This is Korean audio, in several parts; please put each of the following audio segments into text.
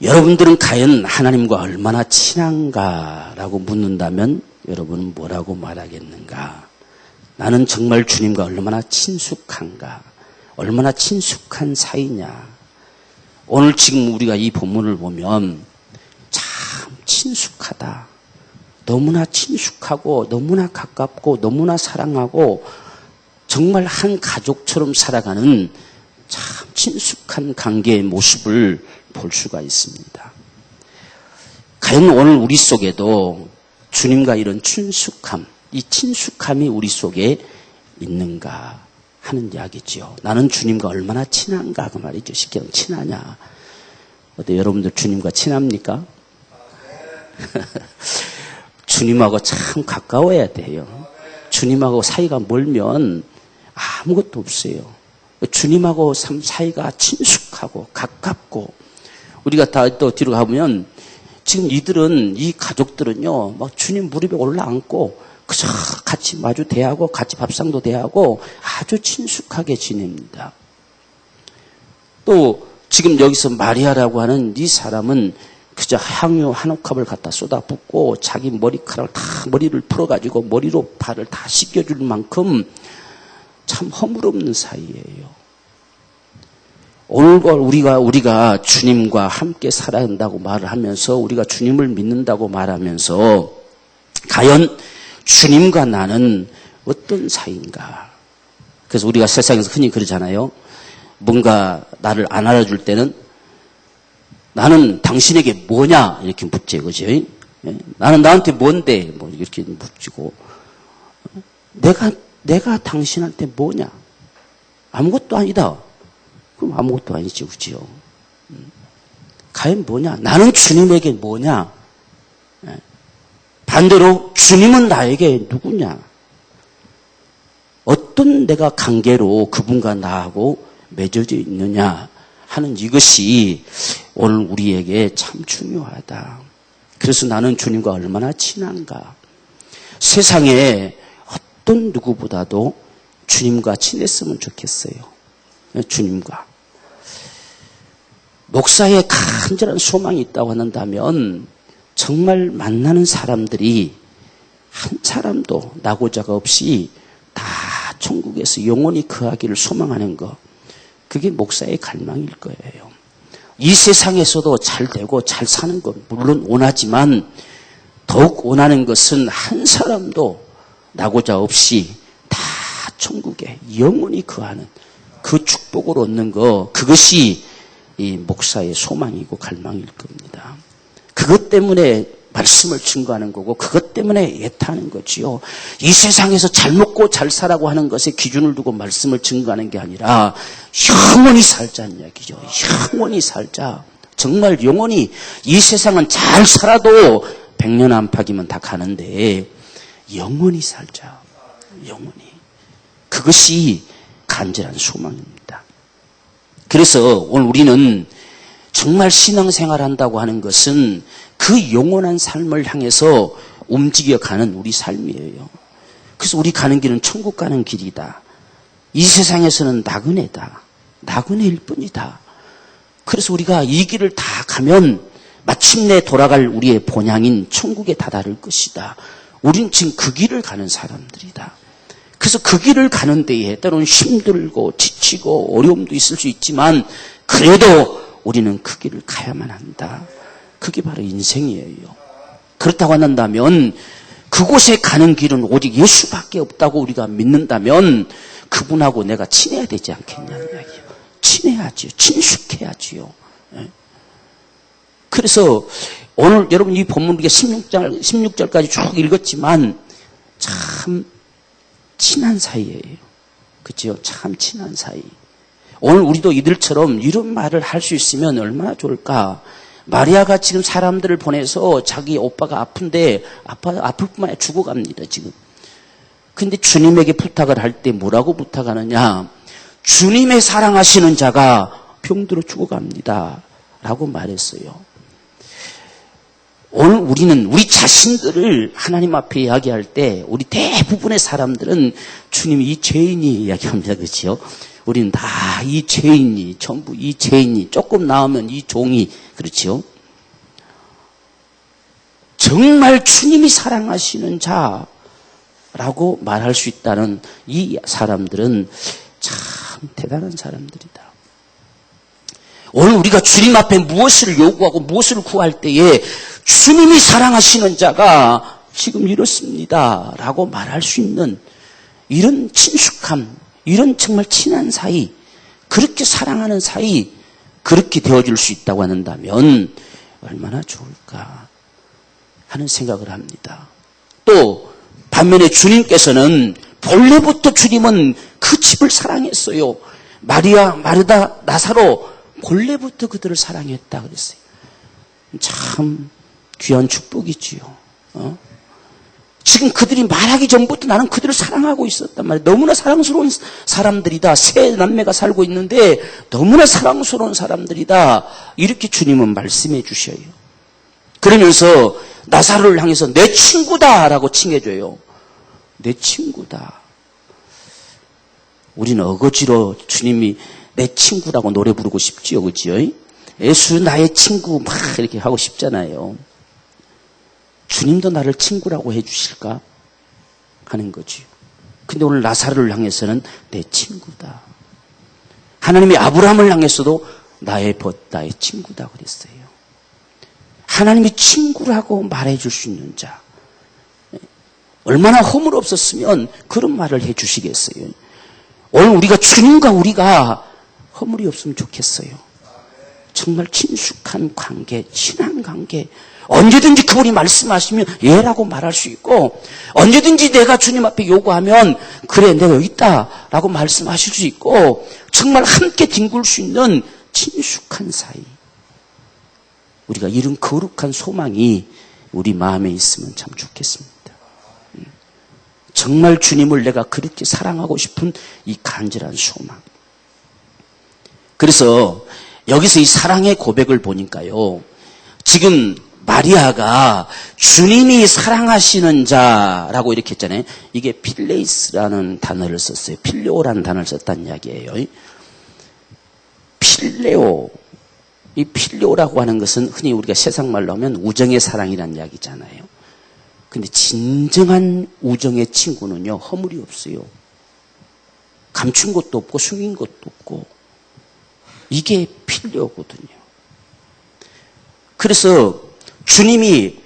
여러분들은 과연 하나님과 얼마나 친한가라고 묻는다면 여러분은 뭐라고 말하겠는가? 나는 정말 주님과 얼마나 친숙한가? 얼마나 친숙한 사이냐? 오늘 지금 우리가 이 본문을 보면 참 친숙하다. 너무나 친숙하고 너무나 가깝고 너무나 사랑하고 정말 한 가족처럼 살아가는 참 친숙한 관계의 모습을 볼 수가 있습니다. 과연 오늘 우리 속에도 주님과 이런 친숙함, 이 친숙함이 우리 속에 있는가 하는 이야기죠. 나는 주님과 얼마나 친한가 그 말이죠. 쉽게 친하냐. 어때 여러분들 주님과 친합니까? 주님하고 참 가까워야 돼요. 주님하고 사이가 멀면 아무것도 없어요. 주님하고 사이가 친숙하고 가깝고 우리가 다 또 뒤로 가보면 지금 이 가족들은요 막 주님 무릎에 올라앉고 그저 같이 마주 대하고 같이 밥상도 대하고 아주 친숙하게 지냅니다. 또 지금 여기서 마리아라고 하는 이 사람은 그저 향유 한 옥합을 갖다 쏟아붓고 자기 머리카락을 다 머리를 풀어가지고 머리로 발을 다 씻겨줄 만큼 참 허물없는 사이예요. 오늘 우리가 주님과 함께 살아야 한다고 말을 하면서 우리가 주님을 믿는다고 말하면서 과연 주님과 나는 어떤 사이인가? 그래서 우리가 세상에서 흔히 그러잖아요. 뭔가 나를 안 알아줄 때는 나는 당신에게 뭐냐 이렇게 묻지, 그죠? 나는 나한테 뭔데 뭐 이렇게 묻지고 내가 당신한테 뭐냐? 아무것도 아니다. 그럼 아무것도 아니지, 그죠? 과연 뭐냐? 나는 주님에게 뭐냐? 반대로 주님은 나에게 누구냐? 어떤 내가 관계로 그분과 나하고 맺어져 있느냐 하는 이것이 오늘 우리에게 참 중요하다. 그래서 나는 주님과 얼마나 친한가? 세상에 어떤 누구보다도 주님과 친했으면 좋겠어요. 주님과. 목사의 간절한 소망이 있다고 한다면 정말 만나는 사람들이 한 사람도 나고자가 없이 다 천국에서 영원히 거하기를 소망하는 것. 그게 목사의 갈망일 거예요. 이 세상에서도 잘 되고 잘 사는 것 물론 원하지만 더욱 원하는 것은 한 사람도 나고자 없이 다 천국에 영원히 거하는 그 축복을 얻는 것, 그것이 이 목사의 소망이고 갈망일 겁니다. 그것 때문에 말씀을 증거하는 거고 그것 때문에 애타는 거지요. 이 세상에서 잘 먹고 잘 살라고 하는 것에 기준을 두고 말씀을 증거하는 게 아니라 영원히 살자는 이야기죠. 영원히 살자. 정말 영원히 이 세상은 잘 살아도 100년 안팎이면 다 가는데 영원히 살자. 영원히. 그것이 간절한 소망입니다. 그래서 오늘 우리는 정말 신앙생활 한다고 하는 것은 그 영원한 삶을 향해서 움직여가는 우리 삶이에요. 그래서 우리 가는 길은 천국 가는 길이다. 이 세상에서는 나그네다. 나그네일 뿐이다. 그래서 우리가 이 길을 다 가면 마침내 돌아갈 우리의 본향인 천국에 다다를 것이다. 우린 지금 그 길을 가는 사람들이다. 그래서 그 길을 가는 데에 때로는 힘들고 지치고 어려움도 있을 수 있지만 그래도 우리는 그 길을 가야만 한다. 그게 바로 인생이에요. 그렇다고 한다면 그곳에 가는 길은 오직 예수밖에 없다고 우리가 믿는다면 그분하고 내가 친해야 되지 않겠냐는 이야기예요. 친해야지요. 친숙해야지요. 그래서 오늘 여러분 이 본문 우리가 16절까지 쭉 읽었지만 참 친한 사이예요. 그렇죠? 참 친한 사이. 오늘 우리도 이들처럼 이런 말을 할 수 있으면 얼마나 좋을까. 마리아가 지금 사람들을 보내서 자기 오빠가 아픈데 아플 뿐만 아니라 죽어갑니다 지금. 근데 주님에게 부탁을 할 때 뭐라고 부탁하느냐. 주님의 사랑하시는 자가 병들어 죽어갑니다 라고 말했어요. 오늘 우리는 우리 자신들을 하나님 앞에 이야기할 때 우리 대부분의 사람들은 주님이 이 죄인이 이야기합니다. 그렇죠? 우리는 다 이 죄인이 전부 이 죄인이 조금 나오면 이 종이 그렇죠? 정말 주님이 사랑하시는 자라고 말할 수 있다는 이 사람들은 참 대단한 사람들이다. 오늘 우리가 주님 앞에 무엇을 요구하고 무엇을 구할 때에 주님이 사랑하시는 자가 지금 이렇습니다 라고 말할 수 있는 이런 친숙함, 이런 정말 친한 사이, 그렇게 사랑하는 사이, 그렇게 되어줄 수 있다고 한다면 얼마나 좋을까 하는 생각을 합니다. 또 반면에 주님께서는 본래부터 주님은 그 집을 사랑했어요. 마리아, 마르다, 나사로 본래부터 그들을 사랑했다 그랬어요. 참 귀한 축복이지요. 지금 그들이 말하기 전부터 나는 그들을 사랑하고 있었단 말이에요. 너무나 사랑스러운 사람들이다. 세 남매가 살고 있는데 너무나 사랑스러운 사람들이다. 이렇게 주님은 말씀해 주셔요. 그러면서 나사로를 향해서 내 친구다라고 칭해줘요. 내 친구다. 우리는 어거지로 주님이 내 친구라고 노래 부르고 싶지요. 그지요? 예수 나의 친구 막 이렇게 하고 싶잖아요. 주님도 나를 친구라고 해주실까 하는 거지요. 근데 오늘 나사로를 향해서는 내 친구다. 하나님이 아브라함을 향해서도 나의 벗, 나의 친구다 그랬어요. 하나님이 친구라고 말해줄 수 있는 자. 얼마나 허물 없었으면 그런 말을 해주시겠어요. 오늘 우리가 주님과 우리가 허물이 없으면 좋겠어요. 정말 친숙한 관계, 친한 관계. 언제든지 그분이 말씀하시면 예라고 말할 수 있고 언제든지 내가 주님 앞에 요구하면 그래 내가 여기 있다라고 말씀하실 수 있고 정말 함께 뒹굴 수 있는 친숙한 사이. 우리가 이런 거룩한 소망이 우리 마음에 있으면 참 좋겠습니다. 정말 주님을 내가 그렇게 사랑하고 싶은 이 간절한 소망. 그래서 여기서 이 사랑의 고백을 보니까요. 지금 마리아가 주님이 사랑하시는 자라고 이렇게 했잖아요. 이게 필레이스라는 단어를 썼어요. 필레오라는 단어를 썼다는 이야기예요. 필레오. 이 필레오라고 하는 것은 흔히 우리가 세상 말로 하면 우정의 사랑이라는 이야기잖아요. 근데 진정한 우정의 친구는요, 허물이 없어요. 감춘 것도 없고 숨긴 것도 없고. 이게 필레오거든요. 그래서 주님이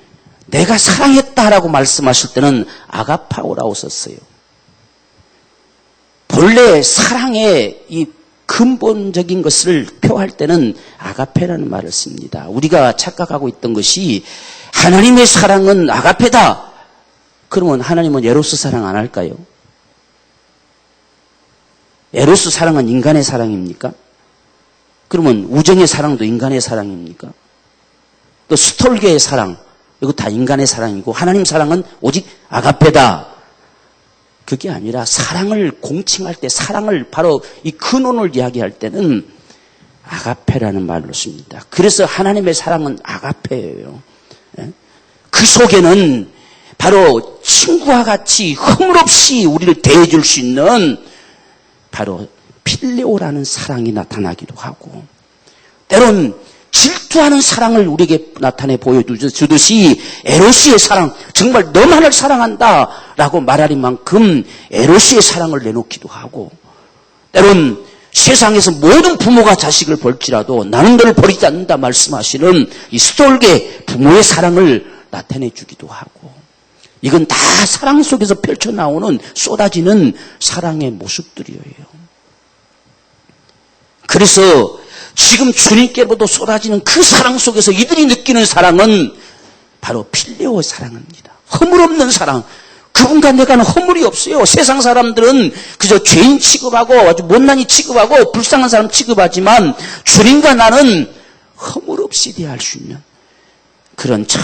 내가 사랑했다라고 말씀하실 때는 아가파오라고 썼어요. 본래 사랑의 이 근본적인 것을 표할 때는 아가페라는 말을 씁니다. 우리가 착각하고 있던 것이 하나님의 사랑은 아가페다. 그러면 하나님은 에로스 사랑 안 할까요? 에로스 사랑은 인간의 사랑입니까? 그러면 우정의 사랑도 인간의 사랑입니까? 또 스톨게의 사랑, 이거 다 인간의 사랑이고 하나님 사랑은 오직 아가페다. 그게 아니라 사랑을 공칭할 때 사랑을 바로 이 근원을 이야기할 때는 아가페라는 말로 씁니다. 그래서 하나님의 사랑은 아가페예요. 그 속에는 바로 친구와 같이 허물 없이 우리를 대해줄 수 있는 바로 필레오라는 사랑이 나타나기도 하고 때론 질투하는 사랑을 우리에게 나타내 보여주듯이 에로스의 사랑, 정말 너만을 사랑한다라고 말할 만큼 에로스의 사랑을 내놓기도 하고 때론 세상에서 모든 부모가 자식을 볼지라도 나는 너를 버리지 않는다 말씀하시는 이 스톨게 부모의 사랑을 나타내 주기도 하고 이건 다 사랑 속에서 펼쳐나오는 쏟아지는 사랑의 모습들이에요. 그래서 지금 주님께로도 쏟아지는 그 사랑 속에서 이들이 느끼는 사랑은 바로 필레오의 사랑입니다. 허물 없는 사랑. 그분과 내가는 허물이 없어요. 세상 사람들은 그저 죄인 취급하고 아주 못난이 취급하고 불쌍한 사람 취급하지만 주님과 나는 허물 없이 대할 수 있는 그런 참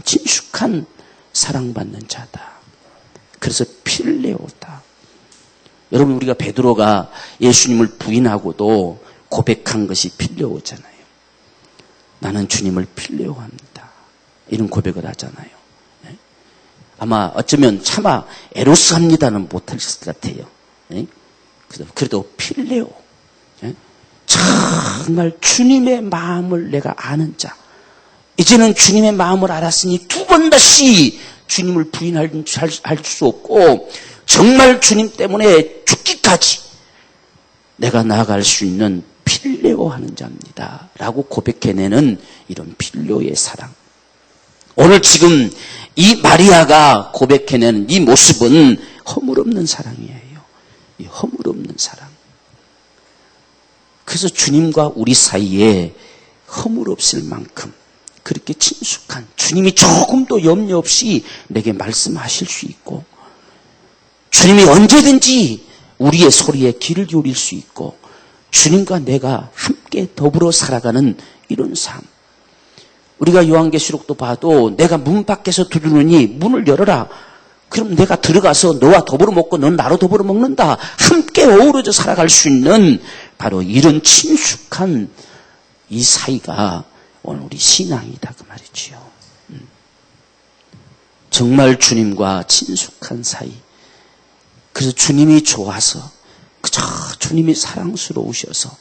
친숙한 사랑받는 자다. 그래서 필레오다. 여러분 우리가 베드로가 예수님을 부인하고도 고백한 것이 필레오잖아요. 나는 주님을 필레오합니다. 이런 고백을 하잖아요. 아마 어쩌면 차마 에로스합니다는 못하셨을 것 같아요. 그래도 필레오. 정말 주님의 마음을 내가 아는 자. 이제는 주님의 마음을 알았으니 두 번 다시 주님을 부인할 수 없고 정말 주님 때문에 죽기까지 내가 나아갈 수 있는 필레오 하는 자입니다 라고 고백해내는 이런 필레오의 사랑. 오늘 지금 이 마리아가 고백해내는 이 모습은 허물없는 사랑이에요. 이 허물없는 사랑. 그래서 주님과 우리 사이에 허물없을 만큼 그렇게 친숙한, 주님이 조금도 염려 없이 내게 말씀하실 수 있고, 주님이 언제든지 우리의 소리에 귀를 기울일 수 있고, 주님과 내가 함께 더불어 살아가는 이런 삶. 우리가 요한계시록도 봐도 내가 문 밖에서 두드리니 문을 열어라. 그럼 내가 들어가서 너와 더불어 먹고 넌 나로 더불어 먹는다. 함께 어우러져 살아갈 수 있는 바로 이런 친숙한 이 사이가 오늘 우리 신앙이다 그 말이지요. 정말 주님과 친숙한 사이. 그래서 주님이 좋아서 그저 주님이 사랑스러우셔서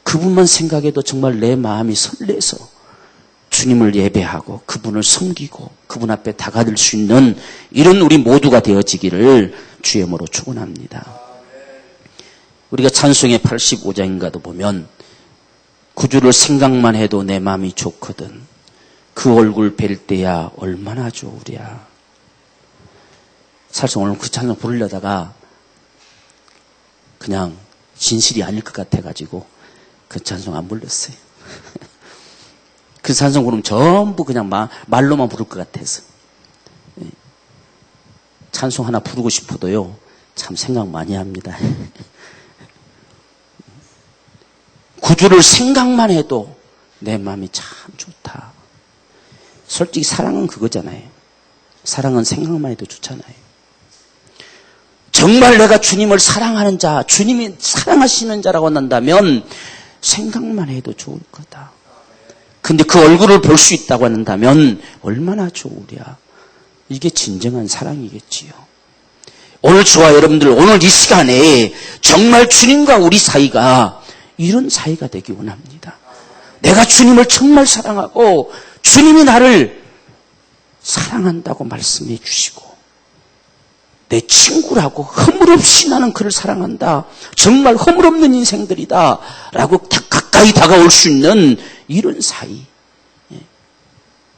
그분만 생각해도 정말 내 마음이 설레서 주님을 예배하고 그분을 섬기고 그분 앞에 다가들 수 있는 이런 우리 모두가 되어지기를 주의 이름으로 축원합니다. 우리가 찬송의 85장인가도 보면 구주를 생각만 해도 내 마음이 좋거든. 그 얼굴 뵐 때야 얼마나 좋으랴. 사실 오늘 그 찬송 부르려다가 그냥 진실이 아닐 것 같아가지고 그 찬송 안 불렀어요. 그 찬송 부르면 전부 그냥 말로만 부를 것 같아서. 찬송 하나 부르고 싶어도요, 참 생각 많이 합니다. 구주를 생각만 해도 내 마음이 참 좋다. 솔직히 사랑은 그거잖아요. 사랑은 생각만 해도 좋잖아요. 정말 내가 주님을 사랑하는 자, 주님이 사랑하시는 자라고 한다면 생각만 해도 좋을 거다. 근데 그 얼굴을 볼 수 있다고 한다면 얼마나 좋으랴. 이게 진정한 사랑이겠지요. 오늘 저와 여러분들 오늘 이 시간에 정말 주님과 우리 사이가 이런 사이가 되기 원합니다. 내가 주님을 정말 사랑하고 주님이 나를 사랑한다고 말씀해 주시고 내 친구라고 허물없이 나는 그를 사랑한다. 정말 허물없는 인생들이다. 라고 가까이 다가올 수 있는 이런 사이.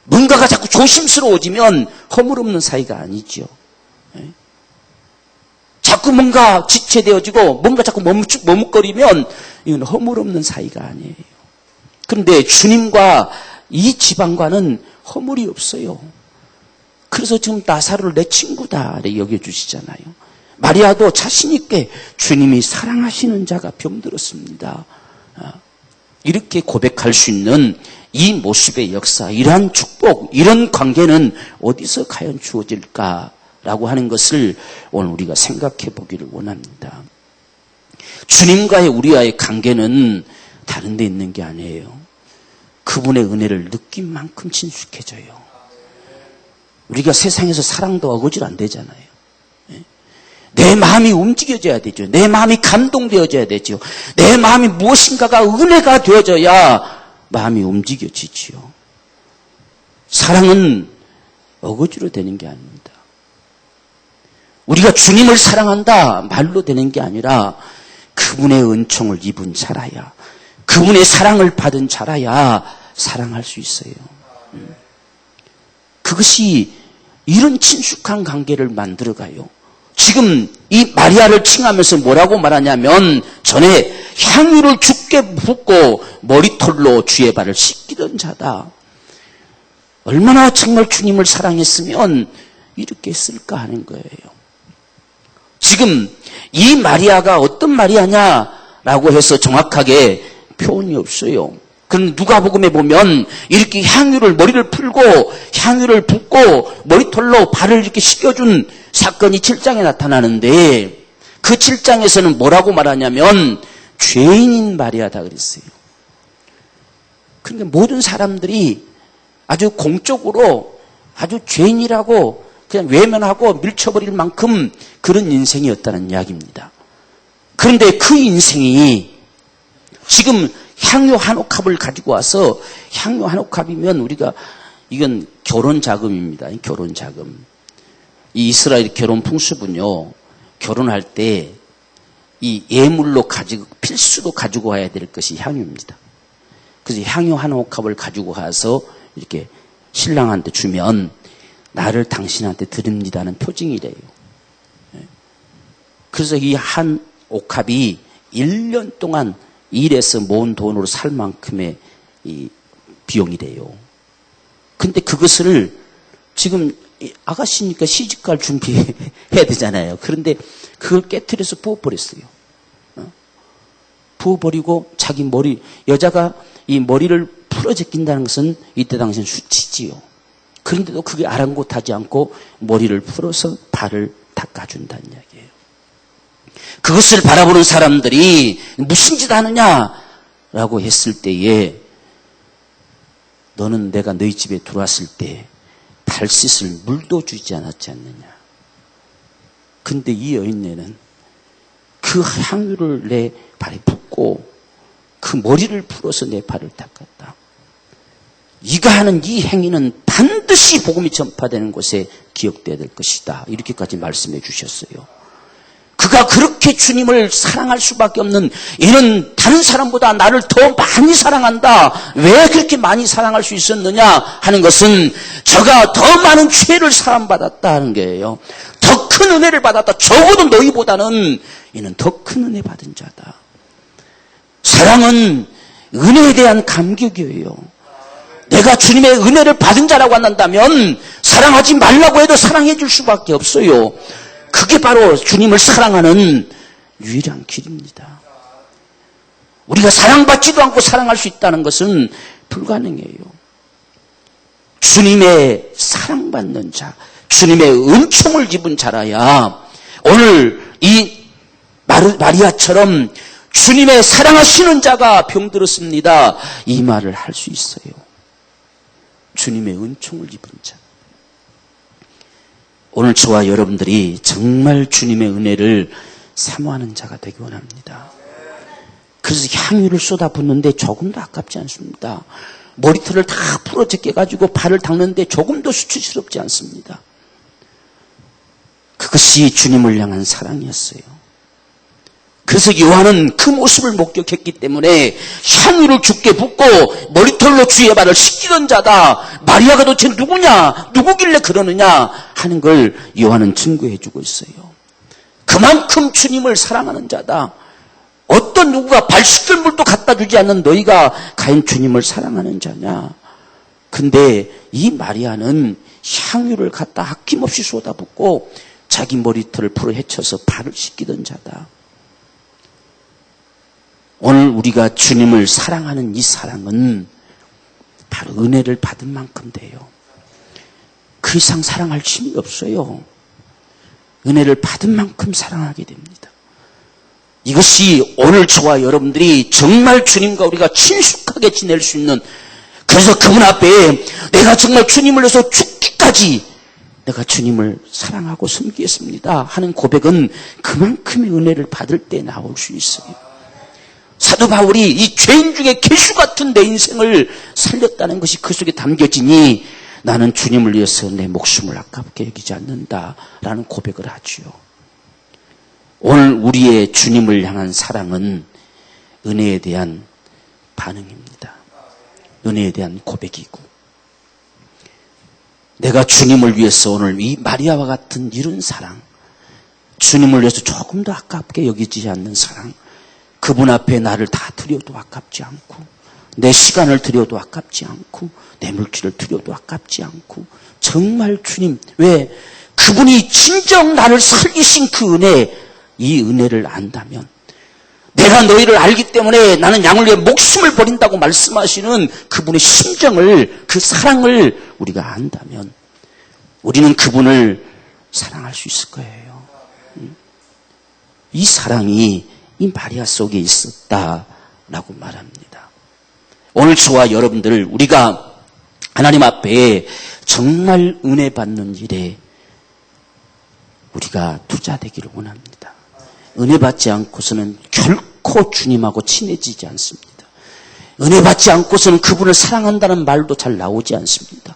뭔가가 자꾸 조심스러워지면 허물없는 사이가 아니죠. 자꾸 뭔가 지체되어지고 뭔가 자꾸 머뭇거리면 이건 허물없는 사이가 아니에요. 그런데 주님과 이 지방과는 허물이 없어요. 그래서 지금 나사로를 내 친구다 여겨주시잖아요. 마리아도 자신 있게 주님이 사랑하시는 자가 병들었습니다. 이렇게 고백할 수 있는 이 모습의 역사, 이러한 축복, 이런 관계는 어디서 과연 주어질까라고 하는 것을 오늘 우리가 생각해 보기를 원합니다. 주님과의 우리와의 관계는 다른 데 있는 게 아니에요. 그분의 은혜를 느낀 만큼 친숙해져요. 우리가 세상에서 사랑도 어거지로 안 되잖아요. 내 마음이 움직여져야 되죠. 내 마음이 감동되어져야 되죠. 내 마음이 무엇인가가 은혜가 되어져야 마음이 움직여지지요. 사랑은 어거지로 되는 게 아닙니다. 우리가 주님을 사랑한다 말로 되는 게 아니라 그분의 은총을 입은 자라야, 그분의 사랑을 받은 자라야 사랑할 수 있어요. 그것이 이런 친숙한 관계를 만들어가요. 지금 이 마리아를 칭하면서 뭐라고 말하냐면 전에 향유를 죽게 붓고 머리털로 주의 발을 씻기던 자다. 얼마나 정말 주님을 사랑했으면 이렇게 했을까 하는 거예요. 지금 이 마리아가 어떤 마리아냐라고 해서 정확하게 표현이 없어요. 그럼 누가복음에 보면 이렇게 향유를 머리를 풀고 향유를 붓고 머리털로 발을 이렇게 씻겨준 사건이 7장에 나타나는데 그 7장에서는 뭐라고 말하냐면 죄인인 마리아다 그랬어요. 그러니까 모든 사람들이 아주 공적으로 아주 죄인이라고 그냥 외면하고 밀쳐버릴 만큼 그런 인생이었다는 이야기입니다. 그런데 그 인생이 지금 향유 한 옥합을 가지고 와서 향유 한 옥합이면 우리가 이건 결혼 자금입니다. 결혼 자금. 이 이스라엘 결혼 풍습은요. 결혼할 때 이 예물로 필수로 가지고 와야 될 것이 향유입니다. 그래서 향유 한 옥합을 가지고 가서 이렇게 신랑한테 주면 나를 당신한테 드립니다는 표징이래요. 그래서 이 한 옥합이 1년 동안 일해서 모은 돈으로 살 만큼의 이 비용이래요. 근데 그것을 지금 아가씨니까 시집갈 준비해야 되잖아요. 그런데 그걸 깨트려서 부어버렸어요. 부어버리고 자기 여자가 이 머리를 풀어 제낀다는 것은 이때 당시엔 수치지요. 그런데도 그게 아랑곳하지 않고 머리를 풀어서 발을 닦아준다는 이야기예요. 그것을 바라보는 사람들이 무슨 짓 하느냐라고 했을 때에 너는 내가 너희 집에 들어왔을 때 발 씻을 물도 주지 않았지 않느냐. 근데 이 여인네는 그 향유를 내 발에 붓고 그 머리를 풀어서 내 발을 닦았다. 네가 하는 이 행위는 반드시 복음이 전파되는 곳에 기억돼야 될 것이다. 이렇게까지 말씀해 주셨어요. 그가 그렇게 주님을 사랑할 수밖에 없는, 이는 다른 사람보다 나를 더 많이 사랑한다. 왜 그렇게 많이 사랑할 수 있었느냐 하는 것은 저가 더 많은 죄를 사함받았다 하는 거예요. 더 큰 은혜를 받았다. 적어도 너희보다는 이는 더 큰 은혜 받은 자다. 사랑은 은혜에 대한 감격이에요. 내가 주님의 은혜를 받은 자라고 한다면 사랑하지 말라고 해도 사랑해 줄 수밖에 없어요. 그게 바로 주님을 사랑하는 유일한 길입니다. 우리가 사랑받지도 않고 사랑할 수 있다는 것은 불가능해요. 주님의 사랑받는 자, 주님의 은총을 입은 자라야 오늘 이 마리아처럼 주님의 사랑하시는 자가 병들었습니다. 이 말을 할 수 있어요. 주님의 은총을 입은 자. 오늘 저와 여러분들이 정말 주님의 은혜를 사모하는 자가 되기 원합니다. 그래서 향유를 쏟아붓는데 조금도 아깝지 않습니다. 머리털을 다 풀어 제껴가지고 발을 닦는데 조금도 수치스럽지 않습니다. 그것이 주님을 향한 사랑이었어요. 그래서 요한은 그 모습을 목격했기 때문에 향유를 주께 붓고 머리털로 주의 발을 씻기던 자다. 마리아가 도대체 누구냐? 누구길래 그러느냐? 하는 걸 요한은 증거해주고 있어요. 그만큼 주님을 사랑하는 자다. 어떤 누구가 발 씻길 물도 갖다 주지 않는 너희가 과연 주님을 사랑하는 자냐? 근데 이 마리아는 향유를 갖다 아낌없이 쏟아붓고 자기 머리털을 풀어 헤쳐서 발을 씻기던 자다. 오늘 우리가 주님을 사랑하는 이 사랑은 바로 은혜를 받은 만큼 돼요. 그 이상 사랑할 힘이 없어요. 은혜를 받은 만큼 사랑하게 됩니다. 이것이 오늘 저와 여러분들이 정말 주님과 우리가 친숙하게 지낼 수 있는, 그래서 그분 앞에 내가 정말 주님을 위해서 죽기까지 내가 주님을 사랑하고 섬기겠습니다 하는 고백은 그만큼의 은혜를 받을 때 나올 수 있어요. 사도 바울이 이 죄인 중에 개수 같은 내 인생을 살렸다는 것이 그 속에 담겨지니 나는 주님을 위해서 내 목숨을 아깝게 여기지 않는다라는 고백을 하지요. 오늘 우리의 주님을 향한 사랑은 은혜에 대한 반응입니다. 은혜에 대한 고백이고, 내가 주님을 위해서 오늘 이 마리아와 같은 이런 사랑, 주님을 위해서 조금 더 아깝게 여기지 않는 사랑, 그분 앞에 나를 다 드려도 아깝지 않고, 내 시간을 드려도 아깝지 않고, 내 물질을 드려도 아깝지 않고, 정말 주님, 왜 그분이 진정 나를 살리신 그 은혜, 이 은혜를 안다면, 내가 너희를 알기 때문에 나는 양을 위해 목숨을 버린다고 말씀하시는 그분의 심정을, 그 사랑을 우리가 안다면 우리는 그분을 사랑할 수 있을 거예요. 이 사랑이 이 마리아 속에 있었다라고 말합니다. 오늘 저와 여러분들, 우리가 하나님 앞에 정말 은혜 받는 일에 우리가 투자되기를 원합니다. 은혜 받지 않고서는 결코 주님하고 친해지지 않습니다. 은혜 받지 않고서는 그분을 사랑한다는 말도 잘 나오지 않습니다.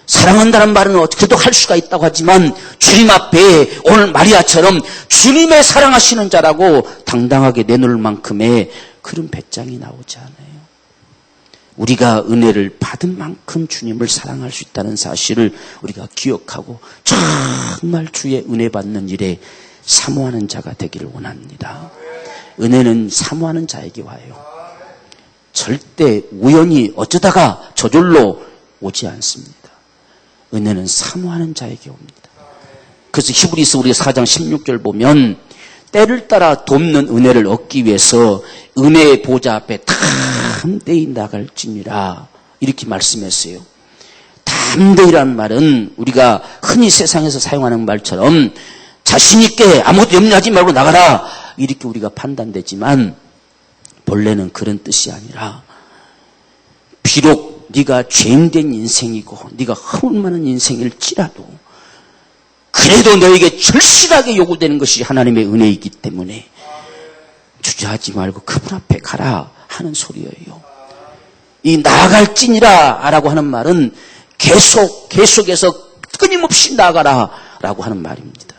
사랑한다는 말은 그래도 할 수가 있다고 하지만 주님 앞에 오늘 마리아처럼 주님의 사랑하시는 자라고 당당하게 내놓을 만큼의 그런 배짱이 나오지 않아요. 우리가 은혜를 받은 만큼 주님을 사랑할 수 있다는 사실을 우리가 기억하고 정말 주의 은혜 받는 일에 사모하는 자가 되기를 원합니다. 은혜는 사모하는 자에게 와요. 절대 우연히 어쩌다가 저절로 오지 않습니다. 은혜는 사모하는 자에게 옵니다. 그래서 히브리서 우리 4장 16절 보면 때를 따라 돕는 은혜를 얻기 위해서 은혜의 보좌 앞에 담대히 나갈지니라 이렇게 말씀했어요. 담대히라는 말은 우리가 흔히 세상에서 사용하는 말처럼 자신 있게 아무것도 염려하지 말고 나가라 이렇게 우리가 판단되지만 본래는 그런 뜻이 아니라 비록 네가 죄인된 인생이고 네가 허물 많은 인생일지라도 그래도 너에게 절실하게 요구되는 것이 하나님의 은혜이기 때문에 주저하지 말고 그분 앞에 가라 하는 소리예요. 이 나아갈지니라 라고 하는 말은 계속해서 끊임없이 나아가라 라고 하는 말입니다.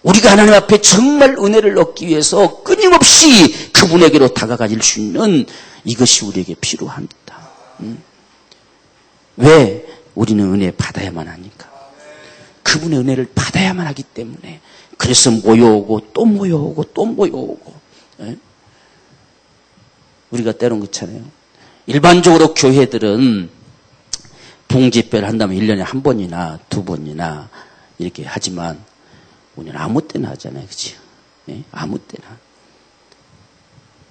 우리가 하나님 앞에 정말 은혜를 얻기 위해서 끊임없이 그분에게로 다가갈 수 있는 이것이 우리에게 필요합니다. 왜? 우리는 은혜 받아야만 하니까. 그분의 은혜를 받아야만 하기 때문에 그래서 모여오고 또 모여오고 또 모여오고. 우리가 때론 그렇잖아요. 일반적으로 교회들은 봉집회를 한다면 1년에 한 번이나 두 번이나 이렇게 하지만 우리는 아무 때나 하잖아요. 그치? 아무 때나.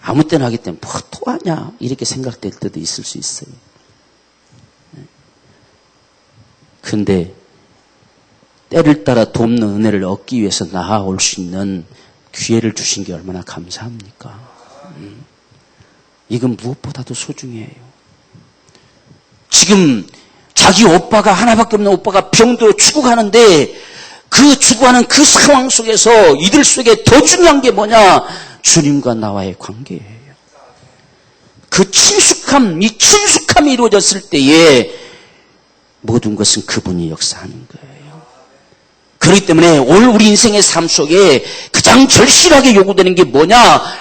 아무 때나 하기 때문에 뭐 또 하냐 이렇게 생각될 때도 있을 수 있어요. 그런데 때를 따라 돕는 은혜를 얻기 위해서 나아올 수 있는 기회를 주신 게 얼마나 감사합니까? 이건 무엇보다도 소중해요. 지금 자기 오빠가 하나밖에 없는 오빠가 병들어 죽어가는데 그 죽어가는 그 상황 속에서 이들 속에 더 중요한 게 뭐냐? 주님과 나와의 관계예요. 그 친숙함이 이루어졌을 때에 모든 것은 그분이 역사하는 거예요. 그렇기 때문에 오늘 우리 인생의 삶 속에 가장 절실하게 요구되는 게 뭐냐?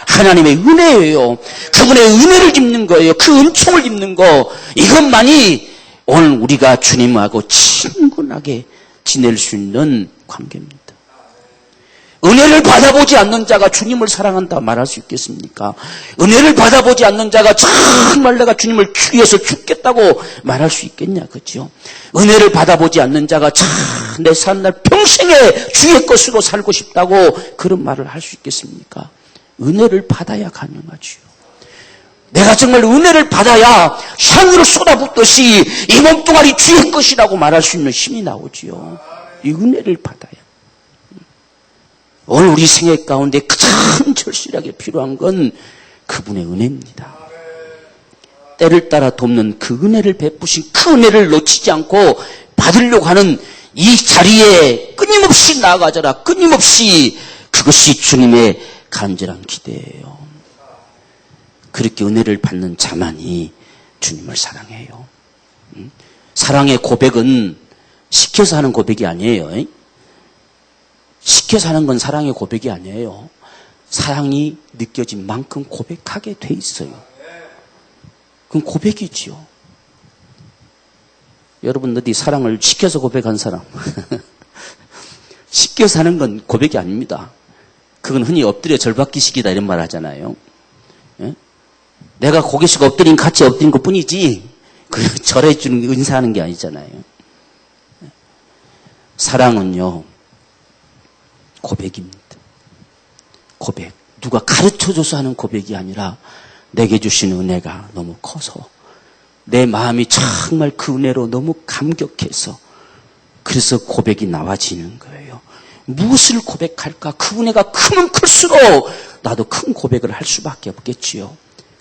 하나님의 은혜예요. 그분의 은혜를 입는 거예요. 그 은총을 입는 거. 이것만이 오늘 우리가 주님하고 친근하게 지낼 수 있는 관계입니다. 은혜를 받아보지 않는 자가 주님을 사랑한다 말할 수 있겠습니까? 은혜를 받아보지 않는 자가 정말 내가 주님을 위해서 죽겠다고 말할 수 있겠냐, 그렇죠? 은혜를 받아보지 않는 자가 내 사는 날 평생에 주의 것으로 살고 싶다고 그런 말을 할 수 있겠습니까? 은혜를 받아야 가능하지요. 내가 정말 은혜를 받아야 향유를 쏟아붓듯이 이 몸뚱아리 주의 것이라고 말할 수 있는 힘이 나오지요. 이 은혜를 받아야. 오늘 우리 생애 가운데 가장 절실하게 필요한 건 그분의 은혜입니다. 때를 따라 돕는 그 은혜를 베푸신 그 은혜를 놓치지 않고 받으려고 하는 이 자리에 끊임없이 나아가져라. 끊임없이 그것이 주님의 간절한 기대예요. 그렇게 은혜를 받는 자만이 주님을 사랑해요. 사랑의 고백은 시켜서 하는 고백이 아니에요. 시켜서 하는 건 사랑의 고백이 아니에요. 사랑이 느껴진 만큼 고백하게 돼 있어요. 그건 고백이지요. 여러분 어디 사랑을 시켜서 고백한 사람? 시켜서 하는 건 고백이 아닙니다. 그건 흔히 엎드려 절박기식이다 이런 말 하잖아요. 예? 내가 고개씩 엎드린 같이 엎드린 것 뿐이지 그 절해주는 은사하는 게 아니잖아요. 사랑은요 고백입니다. 고백. 누가 가르쳐줘서 하는 고백이 아니라 내게 주신 은혜가 너무 커서 내 마음이 정말 그 은혜로 너무 감격해서 그래서 고백이 나와지는 거예요. 무엇을 고백할까? 그 은혜가 크면 클수록 나도 큰 고백을 할 수밖에 없겠지요.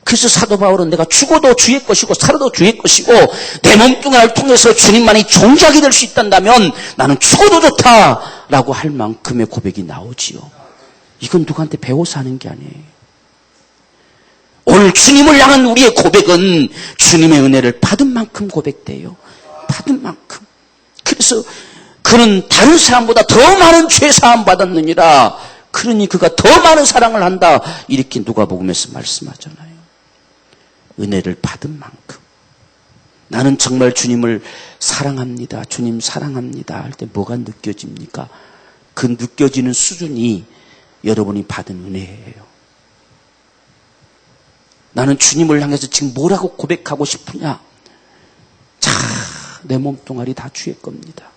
그래서 사도 바울은 내가 죽어도 주의 것이고 살아도 주의 것이고 내 몸뚱아리를 통해서 주님만이 종작이 될 수 있단다면 나는 죽어도 좋다라고 할 만큼의 고백이 나오지요. 이건 누구한테 배워서 하는 게 아니에요. 오늘 주님을 향한 우리의 고백은 주님의 은혜를 받은 만큼 고백돼요. 받은 만큼. 그래서 그는 다른 사람보다 더 많은 죄 사함 받았느니라. 그러니 그가 더 많은 사랑을 한다. 이렇게 누가복음에서 말씀하잖아요. 은혜를 받은 만큼. 나는 정말 주님을 사랑합니다. 주님 사랑합니다. 할 때 뭐가 느껴집니까? 그 느껴지는 수준이 여러분이 받은 은혜예요. 나는 주님을 향해서 지금 뭐라고 고백하고 싶으냐? 자, 내 몸뚱아리 다 주의 겁니다.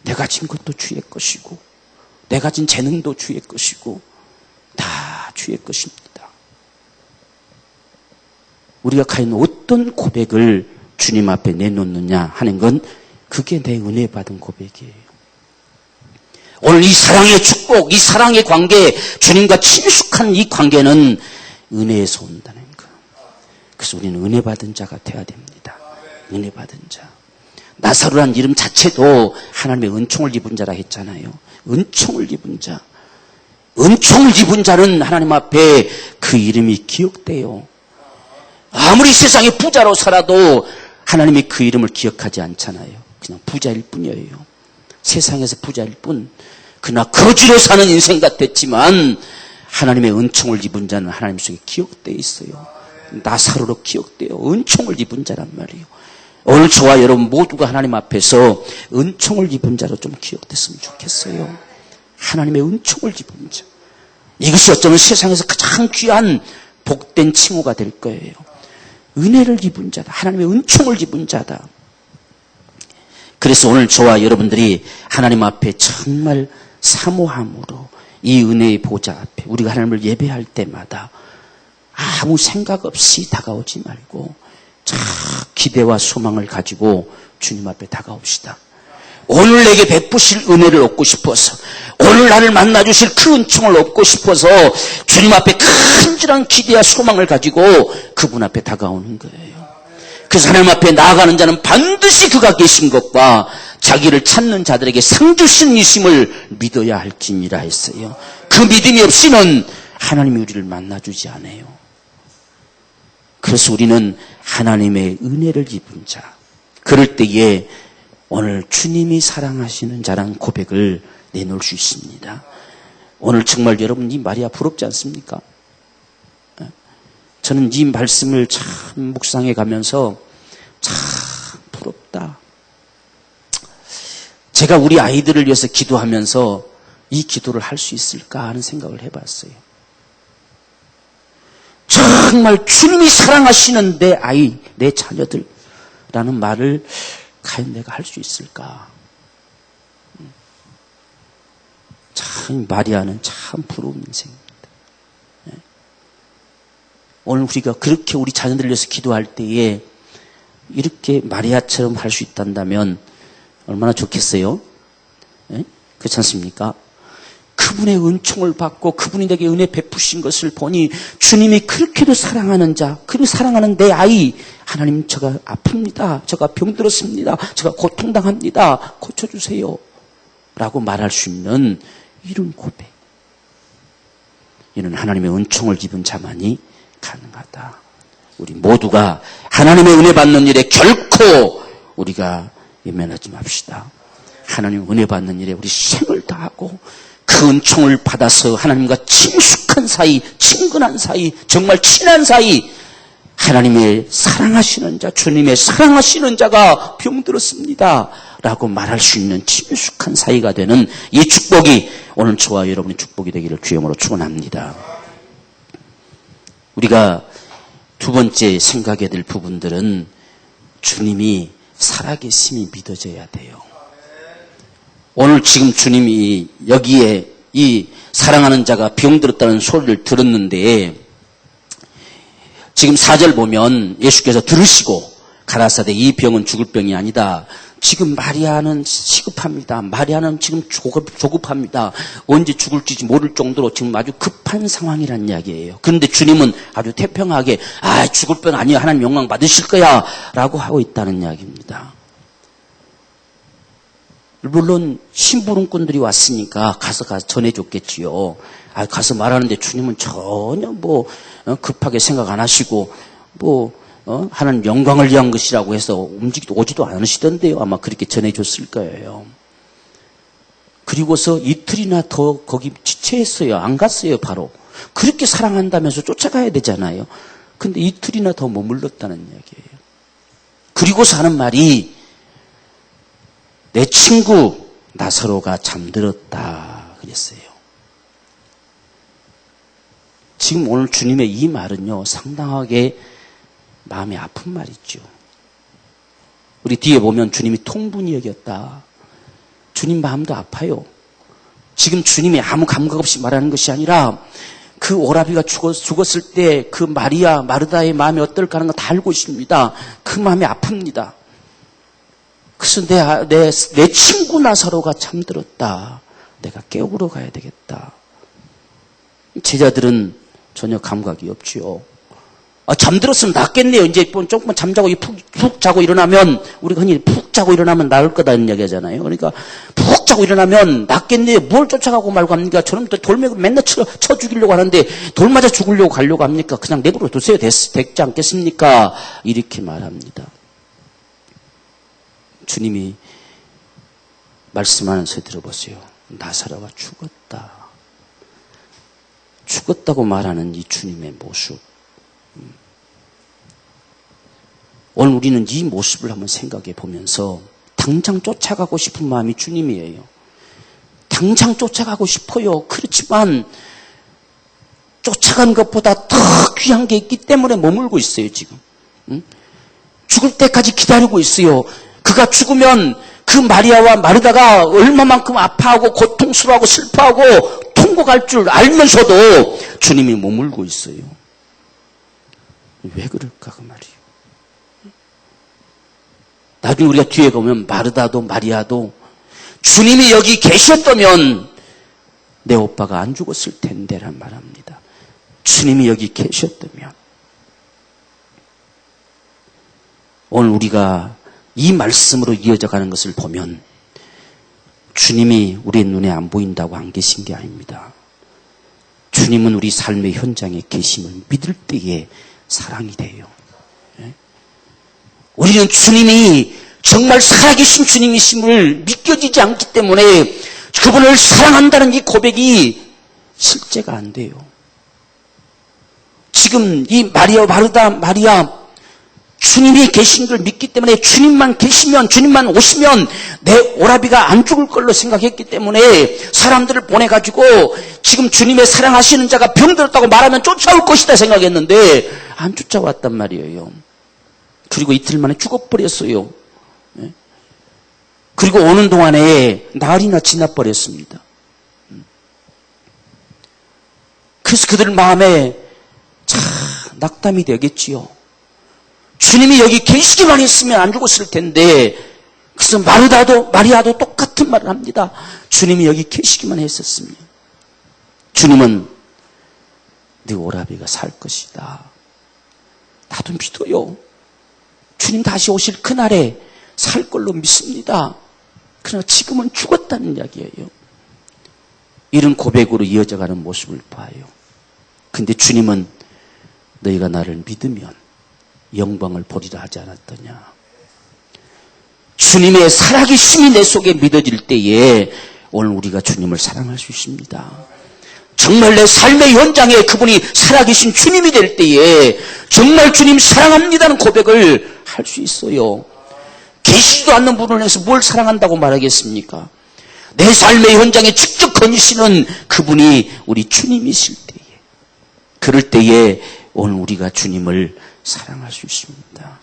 내가 진 것도 주의 것이고 내가 진 재능도 주의 것이고 다 주의 것입니다. 우리가 과연 어떤 고백을 주님 앞에 내놓느냐 하는 건 그게 내 은혜 받은 고백이에요. 오늘 이 사랑의 축복, 이 사랑의 관계, 주님과 친숙한 이 관계는 은혜에서 온다는 거. 그래서 우리는 은혜 받은 자가 돼야 됩니다. 은혜 받은 자. 나사로란 이름 자체도 하나님의 은총을 입은 자라 했잖아요. 은총을 입은 자. 은총을 입은 자는 하나님 앞에 그 이름이 기억돼요. 아무리 세상에 부자로 살아도 하나님이 그 이름을 기억하지 않잖아요. 그냥 부자일 뿐이에요. 세상에서 부자일 뿐. 그러나 거지로 사는 인생 같았지만 하나님의 은총을 입은 자는 하나님 속에 기억되어 있어요. 나사로로 기억돼요. 은총을 입은 자란 말이에요. 오늘 저와 여러분 모두가 하나님 앞에서 은총을 입은 자로 좀 기억됐으면 좋겠어요. 하나님의 은총을 입은 자. 이것이 어쩌면 세상에서 가장 귀한 복된 칭호가 될 거예요. 은혜를 입은 자다. 하나님의 은총을 입은 자다. 그래서 오늘 저와 여러분들이 하나님 앞에 정말 사모함으로 이 은혜의 보좌 앞에 우리가 하나님을 예배할 때마다 아무 생각 없이 다가오지 말고 참 기대와 소망을 가지고 주님 앞에 다가옵시다. 오늘 내게 베푸실 은혜를 얻고 싶어서 오늘 나를 만나주실 그 은총을 얻고 싶어서 주님 앞에 간절한 기대와 소망을 가지고 그분 앞에 다가오는 거예요. 그래서 하나님 앞에 나아가는 자는 반드시 그가 계신 것과 자기를 찾는 자들에게 상 주신 이심을 믿어야 할지니라 했어요. 그 믿음이 없이는 하나님이 우리를 만나주지 않아요. 그래서 우리는 하나님의 은혜를 입은 자. 그럴 때에 오늘 주님이 사랑하시는 자란 고백을 내놓을 수 있습니다. 오늘 정말 여러분 이 마리아 부럽지 않습니까? 저는 이 말씀을 참 묵상해 가면서 참 부럽다. 제가 우리 아이들을 위해서 기도하면서 이 기도를 할 수 있을까 하는 생각을 해봤어요. 정말 주님이 사랑하시는 내 아이, 내 자녀들라는 말을 과연 내가 할 수 있을까? 참 마리아는 참 부러운 인생입니다. 오늘 우리가 그렇게 우리 자녀들을 위해서 기도할 때에 이렇게 마리아처럼 할 수 있단다면 얼마나 좋겠어요? 그렇지 않습니까? 그분의 은총을 받고 그분이 내게 은혜 베푸신 것을 보니 주님이 그렇게도 사랑하는 자, 그리고 사랑하는 내 아이, 하나님 저가 아픕니다. 저가 병들었습니다. 저가 고통당합니다. 고쳐주세요. 라고 말할 수 있는 이런 고백. 이는 하나님의 은총을 입은 자만이 가능하다. 우리 모두가 하나님의 은혜 받는 일에 결코 우리가 외면하지 맙시다. 하나님 은혜 받는 일에 우리 생을 다하고 그 은총을 받아서 하나님과 친숙한 사이, 친근한 사이, 정말 친한 사이, 하나님의 사랑하시는 자, 주님의 사랑하시는 자가 병들었습니다 라고 말할 수 있는 친숙한 사이가 되는 이 축복이 오늘 저와 여러분의 축복이 되기를 주님으로 축원합니다. 우리가 두 번째 생각해야 될 부분들은 주님이 살아계심이 믿어져야 돼요. 오늘 지금 주님이 여기에 이 사랑하는 자가 병들었다는 소리를 들었는데 지금 4절 보면 예수께서 들으시고 가라사대 이 병은 죽을 병이 아니다. 지금 마리아는 시급합니다. 마리아는 지금 조급합니다. 언제 죽을지 모를 정도로 지금 아주 급한 상황이란 이야기예요. 그런데 주님은 아주 태평하게 죽을 병 아니야. 하나님 영광 받으실 거야 라고 하고 있다는 이야기입니다. 물론 심부름꾼들이 왔으니까 가서 전해줬겠지요. 가서 말하는데 주님은 전혀 급하게 생각 안 하시고 하는 영광을 위한 것이라고 해서 오지도 않으시던데요. 아마 그렇게 전해줬을 거예요. 그리고서 이틀이나 더 거기 지체했어요. 안 갔어요, 바로. 그렇게 사랑한다면서 쫓아가야 되잖아요. 근데 이틀이나 더 머물렀다는 이야기예요. 그리고서 하는 말이 내 친구 나사로가 잠들었다 그랬어요. 지금 오늘 주님의 이 말은요, 상당하게 마음이 아픈 말이죠. 우리 뒤에 보면 주님이 통분이 여겼다. 주님 마음도 아파요. 지금 주님이 아무 감각 없이 말하는 것이 아니라 그 오라비가 죽었을 때 그 마리아, 마르다의 마음이 어떨까 하는 거 다 알고 있습니다. 그 마음이 아픕니다. 그래서 내 친구 나사로가 잠들었다. 내가 깨우러 가야 되겠다. 제자들은 전혀 감각이 없지요. 잠들었으면 낫겠네요. 이제 조금만 잠자고 푹 자고 일어나면, 우리가 흔히 푹 자고 일어나면 나을 거다는 이야기 하잖아요. 그러니까 푹 자고 일어나면 낫겠네요. 뭘 쫓아가고 말고 합니까? 저는 또 돌멩이로 맨날 쳐 죽이려고 하는데 돌 맞아 죽으려고 가려고 합니까? 그냥 내버려 두세요. 됐지 않겠습니까? 이렇게 말합니다. 주님이 말씀하면서 들어보세요. 나사로가 죽었다. 죽었다고 말하는 이 주님의 모습. 오늘 우리는 이 모습을 한번 생각해 보면서 당장 쫓아가고 싶은 마음이 주님이에요. 당장 쫓아가고 싶어요. 그렇지만 쫓아간 것보다 더 귀한 게 있기 때문에 머물고 있어요, 지금. 죽을 때까지 기다리고 있어요. 그가 죽으면 그 마리아와 마르다가 얼마만큼 아파하고 고통스러워하고 슬퍼하고 통곡할 줄 알면서도 주님이 머물고 있어요. 왜 그럴까 그 말이에요. 나중에 우리가 뒤에 보면 마르다도 마리아도 주님이 여기 계셨다면 내 오빠가 안 죽었을 텐데란 말합니다. 주님이 여기 계셨다면. 오늘 우리가 이 말씀으로 이어져 가는 것을 보면 주님이 우리의 눈에 안 보인다고 안 계신 게 아닙니다. 주님은 우리 삶의 현장에 계심을 믿을 때에 사랑이 돼요. 우리는 주님이 정말 살아계신 주님이심을 믿겨지지 않기 때문에 그분을 사랑한다는 이 고백이 실제가 안 돼요. 지금 이 마리아 주님이 계신 걸 믿기 때문에 주님만 계시면, 주님만 오시면 내 오라비가 안 죽을 걸로 생각했기 때문에 사람들을 보내가지고 지금 주님의 사랑하시는 자가 병들었다고 말하면 쫓아올 것이다 생각했는데 안 쫓아왔단 말이에요. 그리고 이틀 만에 죽어버렸어요. 그리고 오는 동안에 날이나 지나버렸습니다. 그래서 그들 마음에 참 낙담이 되겠지요. 주님이 여기 계시기만 했으면 안 죽었을 텐데, 그래서 마리아도 똑같은 말을 합니다. 주님이 여기 계시기만 했었으면. 주님은 네 오라비가 살 것이다. 나도 믿어요. 주님 다시 오실 그날에 살 걸로 믿습니다. 그러나 지금은 죽었다는 이야기예요. 이런 고백으로 이어져가는 모습을 봐요. 근데 주님은 너희가 나를 믿으면 영광을 보리라 하지 않았더냐. 주님의 살아계심이 내 속에 믿어질 때에 오늘 우리가 주님을 사랑할 수 있습니다. 정말 내 삶의 현장에 그분이 살아계신 주님이 될 때에 정말 주님 사랑합니다는 고백을 할 수 있어요. 계시지도 않는 분을 해서 뭘 사랑한다고 말하겠습니까? 내 삶의 현장에 직접 거니시는 그분이 우리 주님이실 때에, 그럴 때에 오늘 우리가 주님을 사랑할 수 있습니다.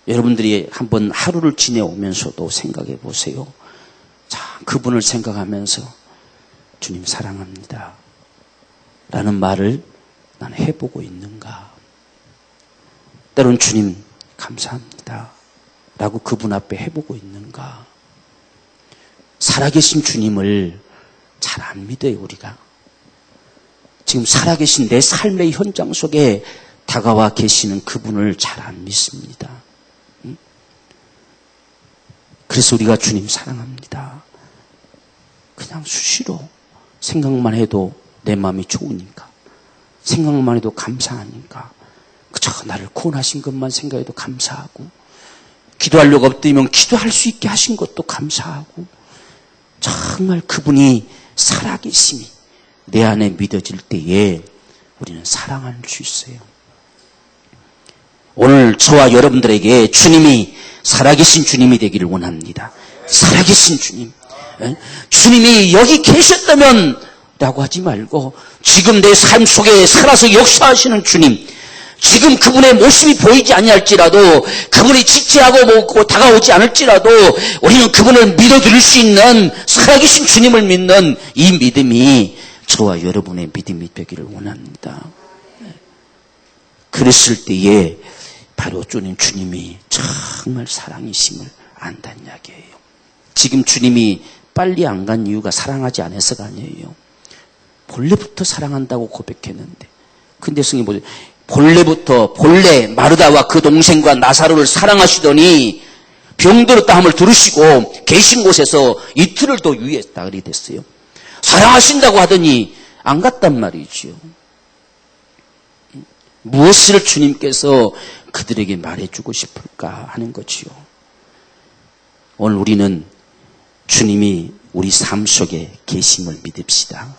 여러분들이 한번 하루를 지내오면서도 생각해 보세요. 자, 그분을 생각하면서 주님 사랑합니다 라는 말을 난 해보고 있는가? 때론 주님 감사합니다 라고 그분 앞에 해보고 있는가? 살아계신 주님을 잘 안 믿어요, 우리가. 지금 살아계신 내 삶의 현장 속에 다가와 계시는 그분을 잘 안 믿습니다. 그래서 우리가 주님 사랑합니다. 그냥 수시로 생각만 해도 내 마음이 좋으니까, 생각만 해도 감사하니까, 그저 나를 구원하신 것만 생각해도 감사하고, 기도하려고 엎드리면 기도할 수 있게 하신 것도 감사하고, 정말 그분이 살아계심이 내 안에 믿어질 때에 우리는 사랑할 수 있어요. 오늘 저와 여러분들에게 주님이 살아계신 주님이 되기를 원합니다. 살아계신 주님. 주님이 여기 계셨다면 라고 하지 말고 지금 내 삶 속에 살아서 역사하시는 주님, 지금 그분의 모습이 보이지 아니할지라도, 그분이 지체하고 다가오지 않을지라도 우리는 그분을 믿어드릴 수 있는 살아계신 주님을 믿는 이 믿음이 저와 여러분의 믿음이 되기를 원합니다. 그랬을 때에 바로 주님이 정말 사랑이심을 안다는 이야기예요. 지금 주님이 빨리 안 간 이유가 사랑하지 않아서가 아니에요. 본래부터 사랑한다고 고백했는데, 근데 스님 보세요. 본래 마르다와 그 동생과 나사로를 사랑하시더니 병들었다 함을 들으시고 계신 곳에서 이틀을 더 유의했다 그리 됐어요. 사랑하신다고 하더니 안 갔단 말이죠. 무엇을 주님께서 그들에게 말해주고 싶을까 하는 거지요. 오늘 우리는 주님이 우리 삶 속에 계심을 믿읍시다.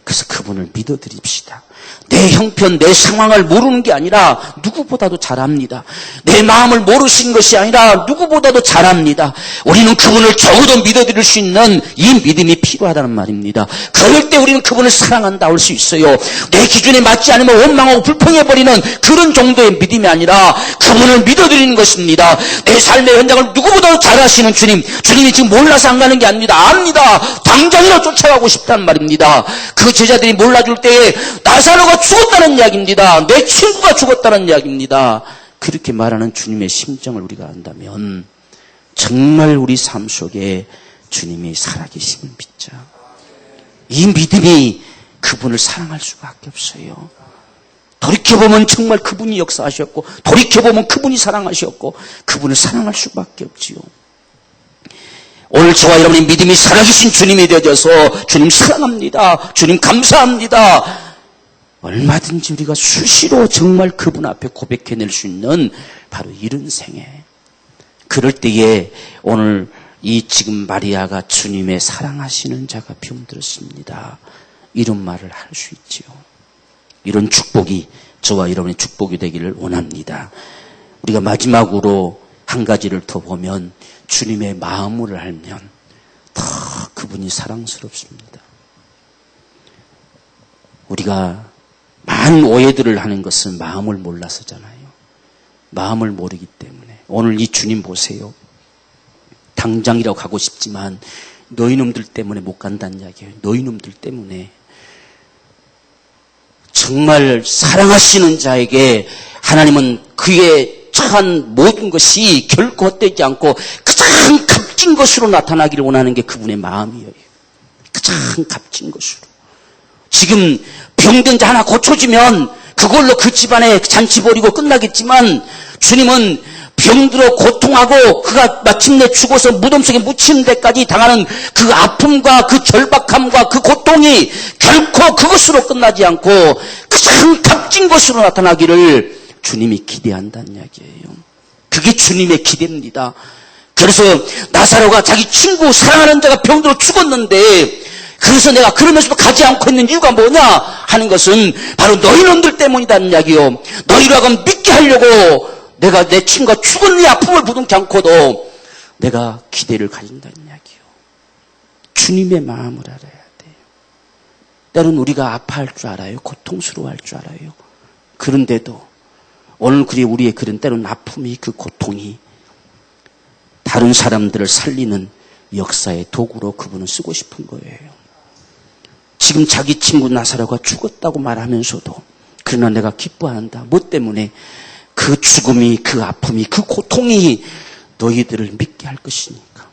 그래서 그분을 믿어드립시다. 내 형편, 내 상황을 모르는 게 아니라 누구보다도 잘 압니다. 내 마음을 모르신 것이 아니라 누구보다도 잘 압니다. 우리는 그분을 적어도 믿어드릴 수 있는 이 믿음이 필요하다는 말입니다. 그럴 때 우리는 그분을 사랑한다 할 수 있어요. 내 기준에 맞지 않으면 원망하고 불평해버리는 그런 정도의 믿음이 아니라 그분을 믿어드리는 것입니다. 내 삶의 현장을 누구보다도 잘 아시는 주님, 주님이 지금 몰라서 안 가는 게 아닙니다. 압니다. 당장이라 쫓아가고 싶단 말입니다. 그 제자들이 몰라줄 때에 나사로가 죽었다는 이야기입니다. 내 친구가 죽었다는 이야기입니다. 그렇게 말하는 주님의 심정을 우리가 안다면 정말 우리 삶 속에 주님이 살아계심을 믿자. 이 믿음이 그분을 사랑할 수밖에 없어요. 돌이켜보면 정말 그분이 역사하셨고, 돌이켜보면 그분이 사랑하셨고, 그분을 사랑할 수밖에 없지요. 오늘 저와 여러분의 믿음이 살아계신 주님이 되어져서 주님 사랑합니다. 주님 감사합니다. 얼마든지 우리가 수시로 정말 그분 앞에 고백해낼 수 있는 바로 이런 생애. 그럴 때에 오늘 이 지금 마리아가 주님의 사랑하시는 자가 병들었습니다. 이런 말을 할 수 있지요. 이런 축복이 저와 여러분의 축복이 되기를 원합니다. 우리가 마지막으로 한 가지를 더 보면 주님의 마음을 알면 더 그분이 사랑스럽습니다. 우리가 많은 오해들을 하는 것은 마음을 몰라서잖아요. 마음을 모르기 때문에. 오늘 이 주님 보세요. 당장이라고 가고 싶지만 너희놈들 때문에 못 간다는 이야기예요. 너희놈들 때문에. 정말 사랑하시는 자에게 하나님은 그의 처한 모든 것이 결코 헛되지 않고 가장 값진 것으로 나타나기를 원하는 게 그분의 마음이에요. 가장 값진 것으로. 지금 병든 자 하나 고쳐지면 그걸로 그 집안에 잔치 벌이고 끝나겠지만 주님은 병들어 고통하고 그가 마침내 죽어서 무덤 속에 묻히는 데까지 당하는 그 아픔과 그 절박함과 그 고통이 결코 그것으로 끝나지 않고 가장 값진 것으로 나타나기를 주님이 기대한다는 이야기예요. 그게 주님의 기대입니다. 그래서 나사로가 자기 친구 사랑하는 자가 병들어 죽었는데 그래서 내가 그러면서도 가지 않고 있는 이유가 뭐냐 하는 것은 바로 너희놈들 때문이라는 이야기요. 너희라고 믿게 하려고 내가 내 친구가 죽은 이 아픔을 부둥지 않고도 내가 기대를 가진다는 이야기요. 주님의 마음을 알아야 돼요. 때로는 우리가 아파할 줄 알아요. 고통스러워할 줄 알아요. 그런데도 오늘 우리의 그런 때로는 아픔이 그 고통이 다른 사람들을 살리는 역사의 도구로 그분은 쓰고 싶은 거예요. 지금 자기 친구 나사로가 죽었다고 말하면서도 그러나 내가 기뻐한다. 뭐 때문에? 그 죽음이, 그 아픔이, 그 고통이 너희들을 믿게 할 것이니까.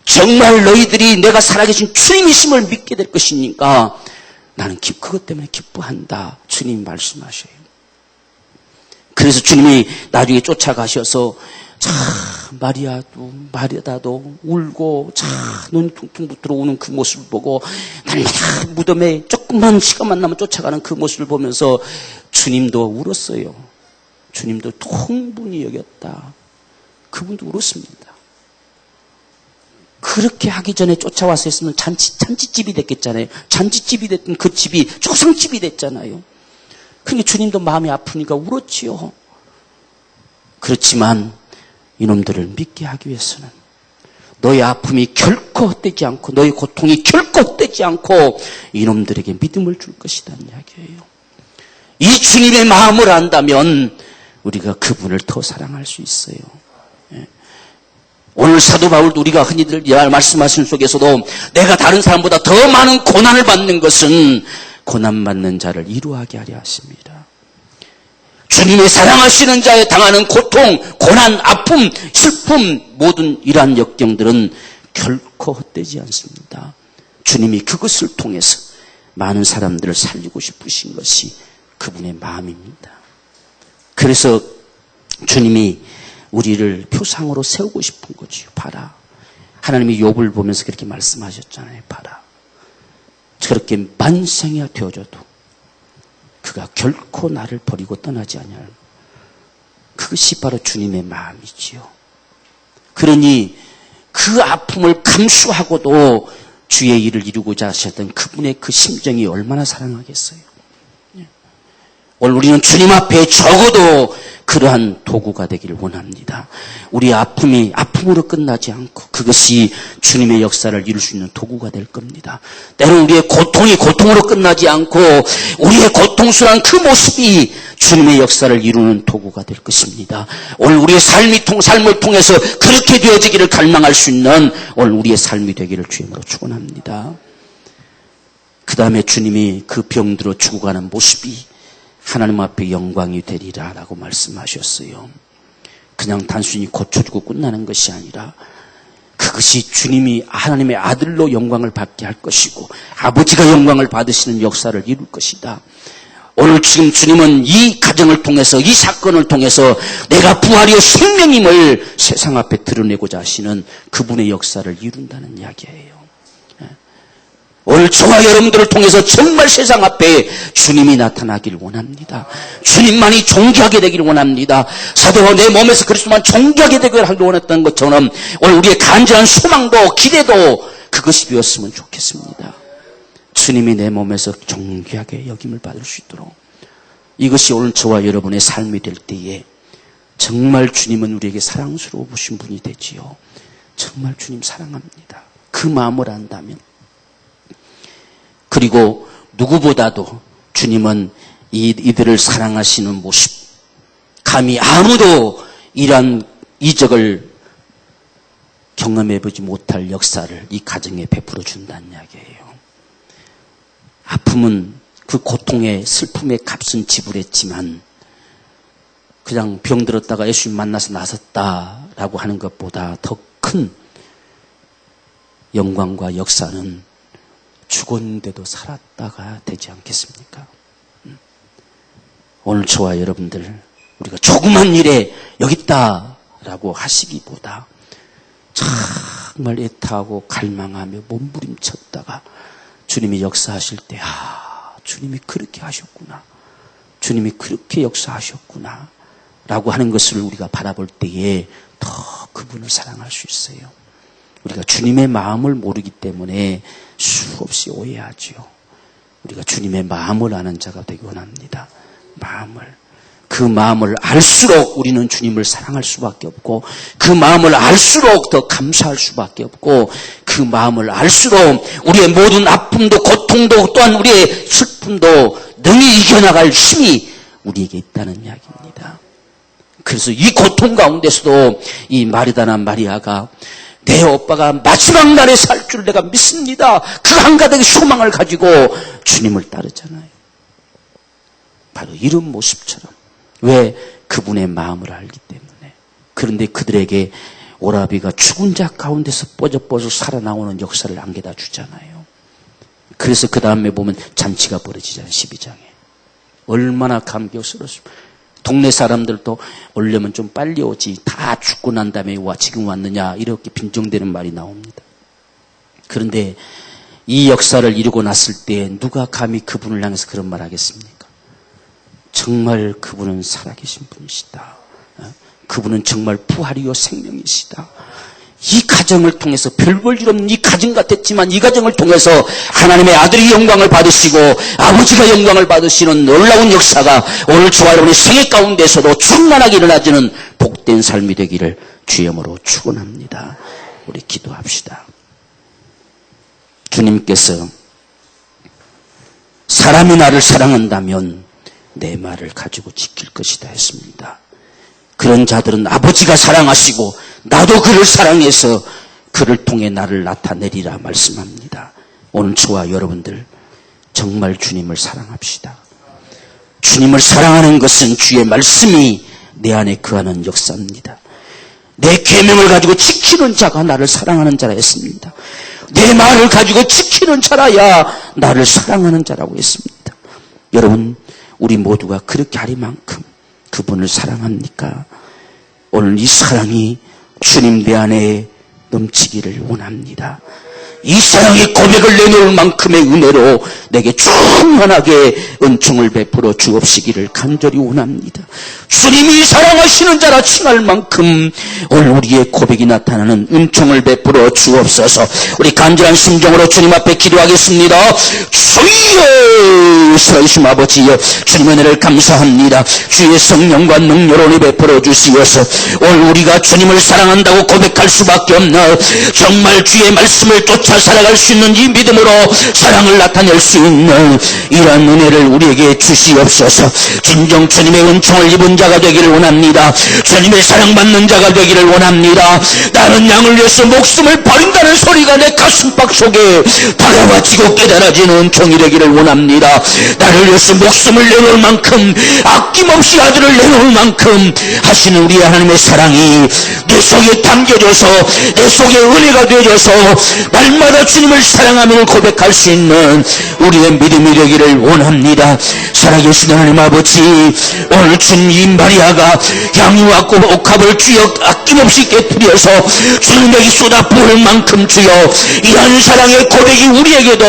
정말 너희들이 내가 살아계신 주님이심을 믿게 될 것이니까 나는 그것 때문에 기뻐한다. 주님이 말씀하셔요. 그래서 주님이 나중에 쫓아가셔서 자, 마리아도 울고, 자, 눈이 퉁퉁 들어오는 그 모습을 보고, 날마다 무덤에 조금만 시간만 나면 쫓아가는 그 모습을 보면서 주님도 울었어요. 주님도 통분히 여겼다. 그분도 울었습니다. 그렇게 하기 전에 쫓아와서 했으면 잔치집이 됐겠잖아요. 잔치집이 됐던 그 집이 초상집이 됐잖아요. 그러니까 주님도 마음이 아프니까 울었지요. 그렇지만 이놈들을 믿게 하기 위해서는 너의 아픔이 결코 헛되지 않고 너의 고통이 결코 헛되지 않고 이놈들에게 믿음을 줄 것이라는 이야기예요. 이 주님의 마음을 안다면 우리가 그분을 더 사랑할 수 있어요. 오늘 사도 바울도 우리가 흔히들 말씀하신 속에서도 내가 다른 사람보다 더 많은 고난을 받는 것은 고난받는 자를 이루하게 하려 하십니다. 주님이 사랑하시는 자에 당하는 고통, 고난, 아픔, 슬픔 모든 이러한 역경들은 결코 헛되지 않습니다. 주님이 그것을 통해서 많은 사람들을 살리고 싶으신 것이 그분의 마음입니다. 그래서 주님이 우리를 표상으로 세우고 싶은 거지요. 봐라. 하나님이 욥을 보면서 그렇게 말씀하셨잖아요. 봐라. 저렇게 만생이야 되어져도 그가 결코 나를 버리고 떠나지 아니할. 그것이 바로 주님의 마음이지요. 그러니 그 아픔을 감수하고도 주의 일을 이루고자 하셨던 그분의 그 심정이 얼마나 사랑하겠어요. 오늘 우리는 주님 앞에 적어도 그러한 도구가 되기를 원합니다. 우리의 아픔이 아픔으로 끝나지 않고 그것이 주님의 역사를 이룰 수 있는 도구가 될 겁니다. 때로는 우리의 고통이 고통으로 끝나지 않고 우리의 고통스러운 그 모습이 주님의 역사를 이루는 도구가 될 것입니다. 오늘 우리의 삶을 통해서 그렇게 되어지기를 갈망할 수 있는 오늘 우리의 삶이 되기를 주님으로 축원합니다. 그 다음에 주님이 그 병들어 죽어가는 모습이 하나님 앞에 영광이 되리라 라고 말씀하셨어요. 그냥 단순히 고쳐주고 끝나는 것이 아니라 그것이 주님이 하나님의 아들로 영광을 받게 할 것이고 아버지가 영광을 받으시는 역사를 이룰 것이다. 오늘 지금 주님은 이 가정을 통해서 이 사건을 통해서 내가 부활이요 생명임을 세상 앞에 드러내고자 하시는 그분의 역사를 이룬다는 이야기예요. 오늘 저와 여러분들을 통해서 정말 세상 앞에 주님이 나타나기를 원합니다. 주님만이 존귀하게 되기를 원합니다. 사도가 내 몸에서 그리스도만 존귀하게 되기를 원했던 것처럼 오늘 우리의 간절한 소망도 기대도 그것이 되었으면 좋겠습니다. 주님이 내 몸에서 존귀하게 여김을 받을 수 있도록 이것이 오늘 저와 여러분의 삶이 될 때에 정말 주님은 우리에게 사랑스러워 보신 분이 되지요. 정말 주님 사랑합니다. 그 마음을 안다면 그리고 누구보다도 주님은 이들을 사랑하시는 모습, 감히 아무도 이러한 이적을 경험해보지 못할 역사를 이 가정에 베풀어 준다는 이야기예요. 아픔은 그 고통의 슬픔의 값은 지불했지만 그냥 병들었다가 예수님 만나서 나섰다라고 하는 것보다 더 큰 영광과 역사는 죽었는데도 살았다가 되지 않겠습니까? 오늘 저와 여러분들 우리가 조그만 일에 여기 있다라고 하시기보다 정말 애타하고 갈망하며 몸부림쳤다가 주님이 역사하실 때 주님이 그렇게 하셨구나. 주님이 그렇게 역사하셨구나. 라고 하는 것을 우리가 바라볼 때에 더 그분을 사랑할 수 있어요. 우리가 주님의 마음을 모르기 때문에 수없이 오해하지요. 우리가 주님의 마음을 아는 자가 되기 원합니다. 그 마음을 알수록 우리는 주님을 사랑할 수밖에 없고 그 마음을 알수록 더 감사할 수밖에 없고 그 마음을 알수록 우리의 모든 아픔도 고통도 또한 우리의 슬픔도 능히 이겨나갈 힘이 우리에게 있다는 이야기입니다. 그래서 이 고통 가운데서도 이 마르다나 마리아가 내 오빠가 마지막 날에 살 줄 내가 믿습니다. 그 한가득의 소망을 가지고 주님을 따르잖아요. 바로 이런 모습처럼. 왜? 그분의 마음을 알기 때문에. 그런데 그들에게 오라비가 죽은 자 가운데서 뻗어 살아나오는 역사를 안겨다 주잖아요. 그래서 그 다음에 보면 잔치가 벌어지잖아요. 12장에. 얼마나 감격스러웠습니까? 동네 사람들도 오려면 좀 빨리 오지. 다 죽고 난 다음에 와 지금 왔느냐 이렇게 빈정대는 말이 나옵니다. 그런데 이 역사를 이루고 났을 때 누가 감히 그분을 향해서 그런 말 하겠습니까? 정말 그분은 살아계신 분이시다. 그분은 정말 부활이요 생명이시다. 이 가정을 통해서 별 볼 일 없는 이 가정 같았지만 이 가정을 통해서 하나님의 아들이 영광을 받으시고 아버지가 영광을 받으시는 놀라운 역사가 오늘 저와 여러분의 생애 가운데서도 충만하게 일어나지는 복된 삶이 되기를 주여으로 축원합니다. 우리 기도합시다. 주님께서 사람이 나를 사랑한다면 내 말을 가지고 지킬 것이다 했습니다. 그런 자들은 아버지가 사랑하시고 나도 그를 사랑해서 그를 통해 나를 나타내리라 말씀합니다. 오늘 저와 여러분들 정말 주님을 사랑합시다. 주님을 사랑하는 것은 주의 말씀이 내 안에 거하는 역사입니다. 내 계명을 가지고 지키는 자가 나를 사랑하는 자라 했습니다. 내 말을 가지고 지키는 자라야 나를 사랑하는 자라고 했습니다. 여러분 우리 모두가 그렇게 하리만큼 그분을 사랑합니까? 오늘 이 사랑이 주님 내 안에 넘치기를 원합니다. 이 사랑의 고백을 내놓을 만큼의 은혜로 내게 충만하게 은총을 베풀어 주옵시기를 간절히 원합니다. 주님이 사랑하시는 자라 칭할 만큼 오늘 우리의 고백이 나타나는 은총을 베풀어 주옵소서. 우리 간절한 심정으로 주님 앞에 기도하겠습니다. 주여 살아계신 아버지여 주님의 은혜를 감사합니다. 주의 성령과 능력을 베풀어 주시어서 오늘 우리가 주님을 사랑한다고 고백할 수밖에 없나 정말 주의 말씀을 쫓아 살아갈 수 있는 이 믿음으로 사랑을 나타낼 수 있는 이러한 은혜를 우리에게 주시옵소서. 진정 주님의 은총을 입은 자가 되기를 원합니다. 주님의 사랑받는 자가 되기를 원합니다. 나는 양을 위해서 목숨을 버린다는 소리가 내 가슴팍 속에 다가와지고 깨달아지는 은총이 되기를 원합니다. 나를 위해서 목숨을 내놓을 만큼 아낌없이 아들을 내놓을 만큼 하시는 우리 하나님의 사랑이 내 속에 담겨져서 내 속에 은혜가 되어져서 날마다 주님을 사랑함을 고백할 수 있는 우리의 믿음이 되기를 원합니다. 살아계신 하나님 아버지 오늘 주님 이 마리아가 향유와 옥합을 주여 아낌없이 깨뜨려서 주님에게 쏟아부을 만큼 주여 이러한 사랑의 고백이 우리에게도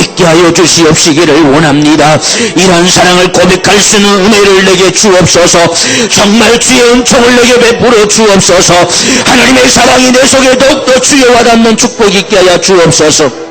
있게 하여 주시옵시기를 원합니다. 이러한 사랑을 고백할 수 있는 은혜를 내게 주옵소서. 정말 주의 은총을 내게 베풀어 주옵소서. 하나님의 사랑이 내 속에 더욱더 주여 와닿는 축복이 있게 하여 주옵소서.